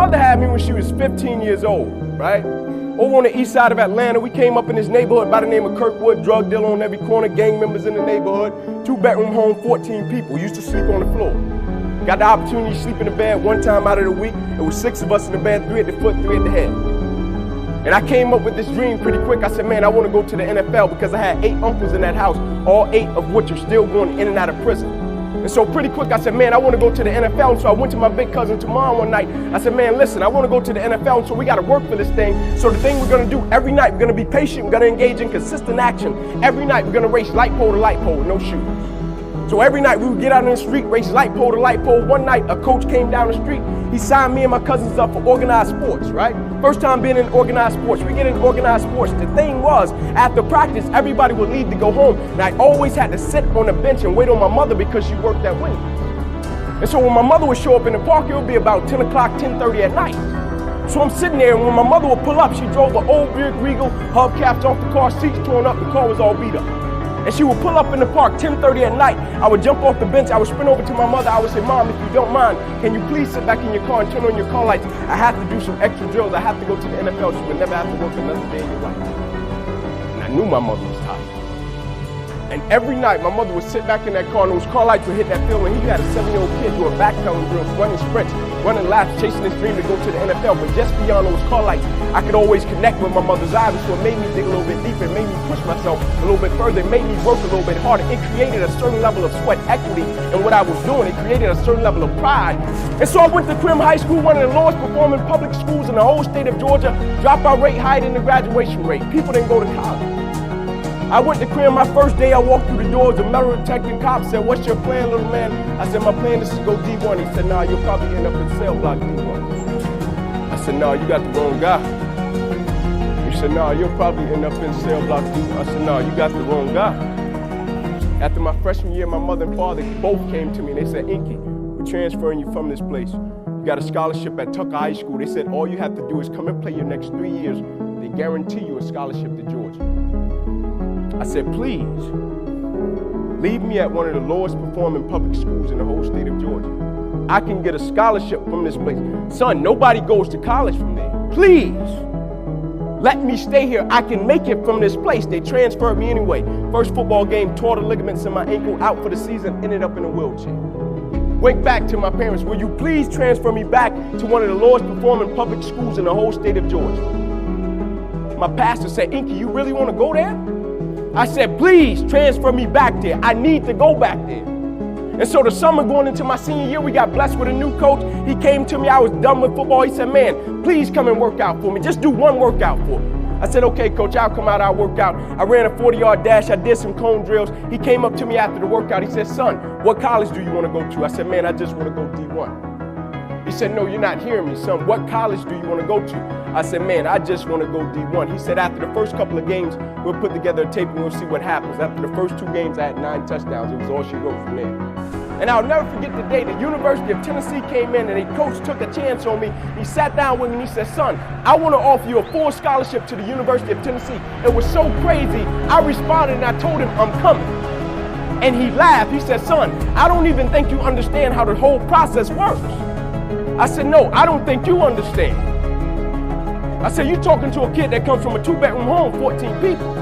mother had me when she was 15 years old, right? Over on the east side of Atlanta, we came up in this neighborhood by the name of Kirkwood, drug dealer on every corner, gang members in the neighborhood, 2-bedroom home, 14 people, used to sleep on the floor. Got the opportunity to sleep in the bed one time out of the week. It was 6 of us in the bed, 3 at the foot, 3 at the head. And I came up with this dream pretty quick. I said, man, I want to go to the NFL because I had 8 uncles in that house, all 8 of which are still going in and out of prison. And so pretty quick, I said, man, I want to go to the NFL. And so I went to my big cousin Tamar one night. I said, man, listen, I want to go to the NFL. And so we got to work for this thing. So the thing we're going to do every night, we're going to be patient. We're going to engage in consistent action. Every night, we're going to race light pole to light pole with no shoes. So every night we would get out on the street, race light pole to light pole. One night a coach came down the street. He signed me and my cousins up for organized sports, right? First time being in organized sports. We get in organized sports. The thing was, after practice, everybody would leave to go home. And I always had to sit on the bench and wait on my mother because she worked that way. And so when my mother would show up in the park, it would be about 10 o'clock, 10:30 at night. So I'm sitting there, and when my mother would pull up, she drove an old Buick Regal, hubcaps off the car, seats torn up, the car was all beat up. And she would pull up in the park 10:30 at night. I would jump off the bench. I would sprint over to my mother. I would say, Mom, if you don't mind, can you please sit back in your car and turn on your car lights? I have to do some extra drills. I have to go to the NFL. She would never have to work another day in your life. And I knew my mother was tired. And every night, my mother would sit back in that car, and those car lights would hit that field. And he had a 7-year-old kid doing backpedaling drills, running sprints, running laps, chasing his dream to go to the NFL. But just beyond those car lights, I could always connect with my mother's eyes. So it made me dig a little bit deeper. It made me push myself a little bit further. It made me work a little bit harder. It created a certain level of sweat equity in what I was doing. It created a certain level of pride. And so I went to Crim High School, one of the lowest performing public schools in the whole state of Georgia. Dropout rate higher than the graduation rate. People didn't go to college. I went to Crim my first day. I walked through the doors. The metal detecting cop said, what's your plan, little man? I said, my plan is to go D1. He said, nah, you'll probably end up in cell block D1. I said, nah, you got the wrong guy. He said, nah, you'll probably end up in cell block D1. I said, nah, you got the wrong guy. After my freshman year, my mother and father both came to me and they said, Inky, we're transferring you from this place. You got a scholarship at Tucker High School. They said, all you have to do is come and play your next 3 years. They guarantee you a scholarship to Georgia. I said, please, leave me at one of the lowest performing public schools in the whole state of Georgia. I can get a scholarship from this place. Son, nobody goes to college from there. Please, let me stay here. I can make it from this place. They transferred me anyway. First football game, tore the ligaments in my ankle, out for the season, ended up in a wheelchair. Went back to my parents, will you please transfer me back to one of the lowest performing public schools in the whole state of Georgia? My pastor said, Inky, you really want to go there? I said, please transfer me back there. I need to go back there. And so the summer going into my senior year, we got blessed with a new coach. He came to me, I was done with football. He said, man, please come and work out for me. Just do one workout for me. I said, okay, coach, I'll come out, I'll work out. I ran a 40-yard dash, I did some cone drills. He came up to me after the workout. He said, son, what college do you want to go to? I said, man, I just want to go D1. He said, no, you're not hearing me, son. What college do you want to go to? I said, man, I just want to go D1. He said, after the first couple of games, we'll put together a tape and we'll see what happens. After the first 2 games, I had 9 touchdowns. It was all she wrote from there. And I'll never forget the day the University of Tennessee came in and a coach took a chance on me. He sat down with me and he said, son, I want to offer you a full scholarship to the University of Tennessee. It was so crazy. I responded and I told him, I'm coming. And he laughed. He said, son, I don't even think you understand how the whole process works. I said, no, I don't think you understand. I said, you're talking to a kid that comes from a 2-bedroom home, 14 people.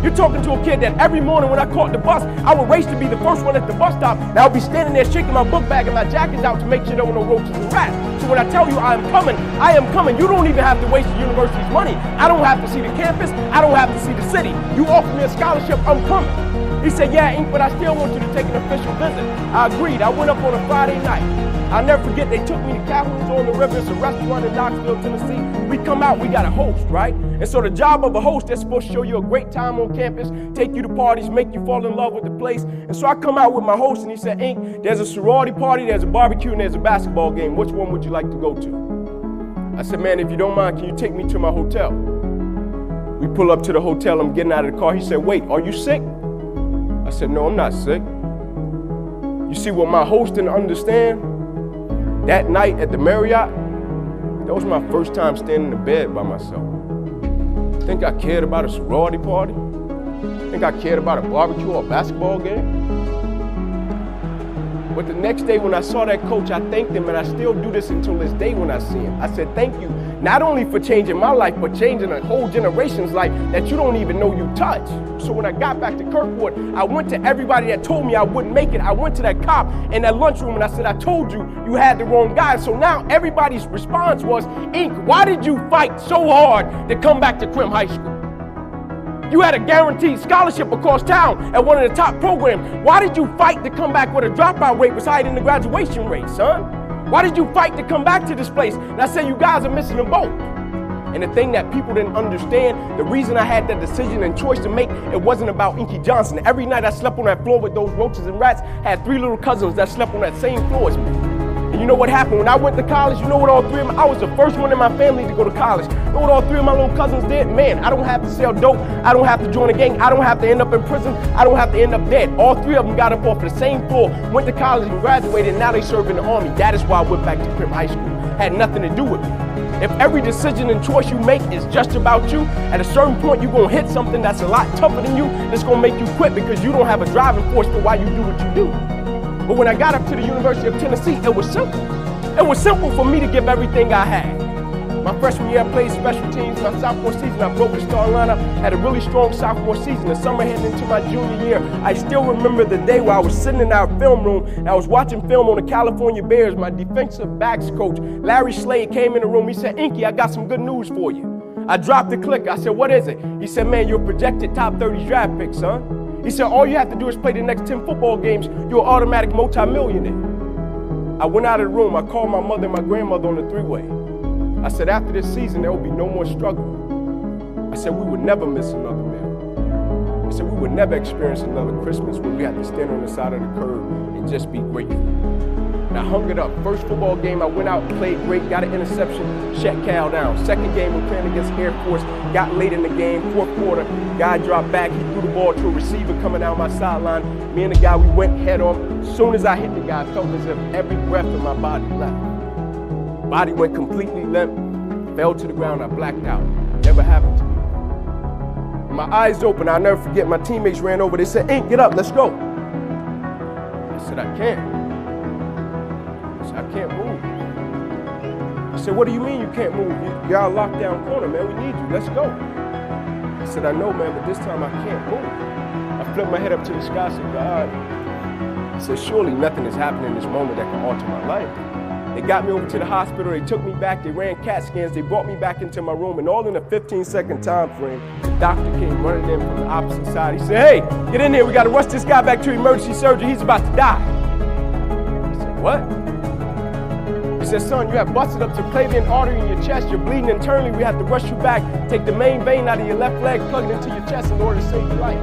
You're talking to a kid that every morning when I caught the bus, I would race to be the first one at the bus stop, and I would be standing there shaking my book bag and my jackets out to make sure there were no roaches and rats. So when I tell you I am coming, you don't even have to waste the university's money. I don't have to see the campus. I don't have to see the city. You offer me a scholarship, I'm coming. He said, yeah, Ink, but I still want you to take an official visit. I agreed. I went up on a Friday night. I'll never forget, they took me to Calhoun's on the River. It's a restaurant in Knoxville, Tennessee. We come out, we got a host, right? And so the job of a host, they're supposed to show you a great time on campus, take you to parties, make you fall in love with the place. And so I come out with my host and he said, Ink, there's a sorority party, there's a barbecue, and there's a basketball game. Which one would you like to go to? I said, man, if you don't mind, can you take me to my hotel? We pull up to the hotel, I'm getting out of the car. He said, wait, are you sick? I said, no, I'm not sick. You see, what my host didn't understand, that night at the Marriott, that was my first time standing in bed by myself. Think I cared about a sorority party? Think I cared about a barbecue or a basketball game? But the next day when I saw that coach, I thanked him, and I still do this until this day when I see him. I said, thank you, not only for changing my life, but changing a whole generation's life that you don't even know you touched. So when I got back to Kirkwood, I went to everybody that told me I wouldn't make it. I went to that cop in that lunchroom and I said, I told you, you had the wrong guy. So now everybody's response was, Ink, why did you fight so hard to come back to Crim High School? You had a guaranteed scholarship across town at one of the top programs. Why did you fight to come back with a dropout rate was higher than the graduation rate, son? Why did you fight to come back to this place? And I said, you guys are missing a boat. And the thing that people didn't understand, the reason I had that decision and choice to make, it wasn't about Inky Johnson. Every night I slept on that floor with those roaches and rats, had 3 little cousins that slept on that same floor as me. And you know what happened? When I went to college, you know what all 3 of them, I was the first one in my family to go to college. You know what all 3 of my little cousins did? Man, I don't have to sell dope. I don't have to join a gang. I don't have to end up in prison. I don't have to end up dead. All 3 of them got up off the same floor, went to college and graduated, and now they serve in the Army. That is why I went back to Crim High School. Had nothing to do with me. If every decision and choice you make is just about you, at a certain point you're going to hit something that's a lot tougher than you, that's going to make you quit because you don't have a driving force for why you do what you do. But when I got up to the University of Tennessee, it was simple. It was simple for me to give everything I had. My freshman year, I played special teams. My sophomore season, I broke the starting lineup. Had a really strong sophomore season. The summer heading into my junior year, I still remember the day where I was sitting in our film room and I was watching film on the California Bears. My defensive backs coach, Larry Slade, came in the room. He said, Inky, I got some good news for you. I dropped the clicker. I said, what is it? He said, man, you're a projected top 30 draft pick, son. He said, all you have to do is play the next 10 football games. You're an automatic multimillionaire. I went out of the room. I called my mother and my grandmother on the 3-way. I said, after this season, there will be no more struggle. I said, we would never miss another meal. I said, we would never experience another Christmas where we had to stand on the side of the curb and just be grateful. And I hung it up. First football game, I went out, played great, got an interception, shut Cal down. Second game, we're playing against Air Force, got late in the game, 4th quarter, guy dropped back, he threw the ball to a receiver coming down my sideline. Me and the guy, we went head on. As soon as I hit the guy, I felt as if every breath in my body left. Body went completely limp, fell to the ground, I blacked out. Never happened to me. My eyes open, I'll never forget, my teammates ran over, they said, Ink, get up, let's go. I said, I can't. I can't move. He said, what do you mean you can't move? You're out lockdown corner, man. We need you. Let's go. I said, I know, man, but this time I can't move. I flipped my head up to the sky and said, God. I said, surely nothing is happening in this moment that can alter my life. They got me over to the hospital. They took me back. They ran CAT scans. They brought me back into my room. And all in a 15-second time frame, the doctor came running in from the opposite side. He said, hey, get in here. We got to rush this guy back to emergency surgery. He's about to die. I said, what? He said, son, you have busted up subclavian artery in your chest. You're bleeding internally. We have to rush you back, take the main vein out of your left leg, plug it into your chest in order to save your life.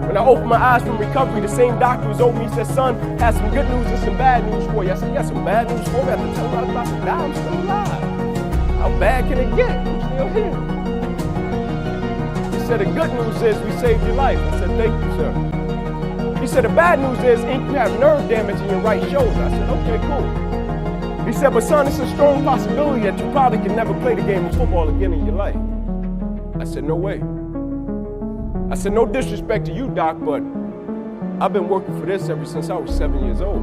When I opened my eyes from recovery, the same doctor was over me. He said, son, has some good news and some bad news for you. I said, you got some bad news for me? I have to tell him I'm about to die. I'm still alive. How bad can it get? I'm still here. He said, the good news is we saved your life. I said, thank you, sir. He said, the bad news is, Ink, you have nerve damage in your right shoulder. I said, okay, cool. He said, but son, it's a strong possibility that you probably can never play the game of football again in your life. I said, no way. I said, no disrespect to you, Doc, but I've been working for this ever since I was 7 years old.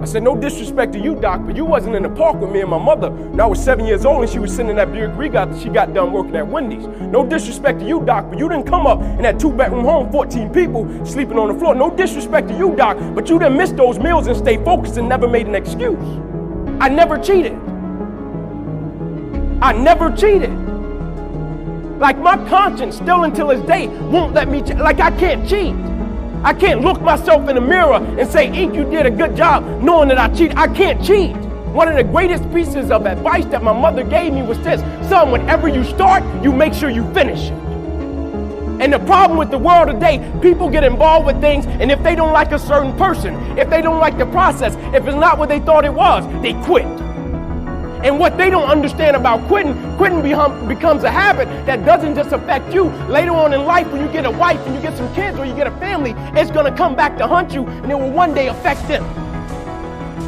I said, no disrespect to you, Doc, but you wasn't in the park with me and my mother when I was 7 years old and she was sitting in that Buick Regal she got done working at Wendy's. No disrespect to you, Doc, but you didn't come up in that 2-bedroom home, 14 people sleeping on the floor. No disrespect to you, Doc, but you didn't miss those meals and stay focused and never made an excuse. I never cheated. I never cheated. Like my conscience still until this day won't let me cheat. Like I can't cheat. I can't look myself in the mirror and say, Ink, you did a good job knowing that I cheated. I can't cheat. One of the greatest pieces of advice that my mother gave me was this: son, whenever you start, you make sure you finish it. And the problem with the world today, people get involved with things, and if they don't like a certain person, if they don't like the process, if it's not what they thought it was, they quit. And what they don't understand about quitting becomes a habit that doesn't just affect you. Later on in life, when you get a wife and you get some kids or you get a family, it's going to come back to hunt you, and it will one day affect them.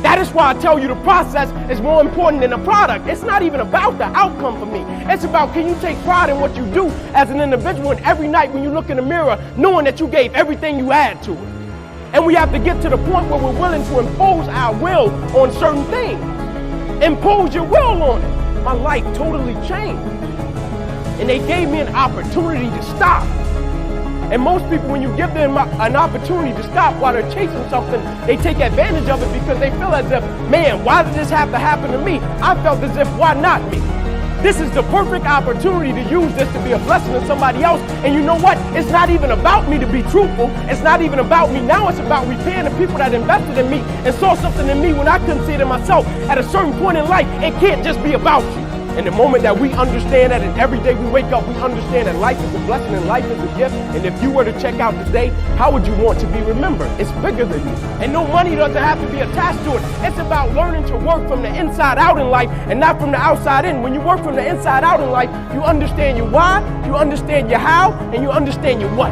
That is why I tell you the process is more important than the product. It's not even about the outcome for me. It's about, can you take pride in what you do as an individual, and every night when you look in the mirror, knowing that you gave everything you had to it. And we have to get to the point where we're willing to impose our will on certain things. Impose your will on it. My life totally changed. And they gave me an opportunity to stop. And most people, when you give them an opportunity to stop while they're chasing something, they take advantage of it because they feel as if, man, why did this have to happen to me? I felt as if, why not me? This is the perfect opportunity to use this to be a blessing to somebody else. And you know what? It's not even about me to be truthful. It's not even about me. Now it's about repaying the people that invested in me and saw something in me when I couldn't see it in myself. At a certain point in life, it can't just be about you. And the moment that we understand that, and every day we wake up, we understand that life is a blessing and life is a gift. And if you were to check out today, how would you want to be remembered? It's bigger than you. And no money doesn't have to be attached to it. It's about learning to work from the inside out in life and not from the outside in. When you work from the inside out in life, you understand your why, you understand your how, and you understand your what.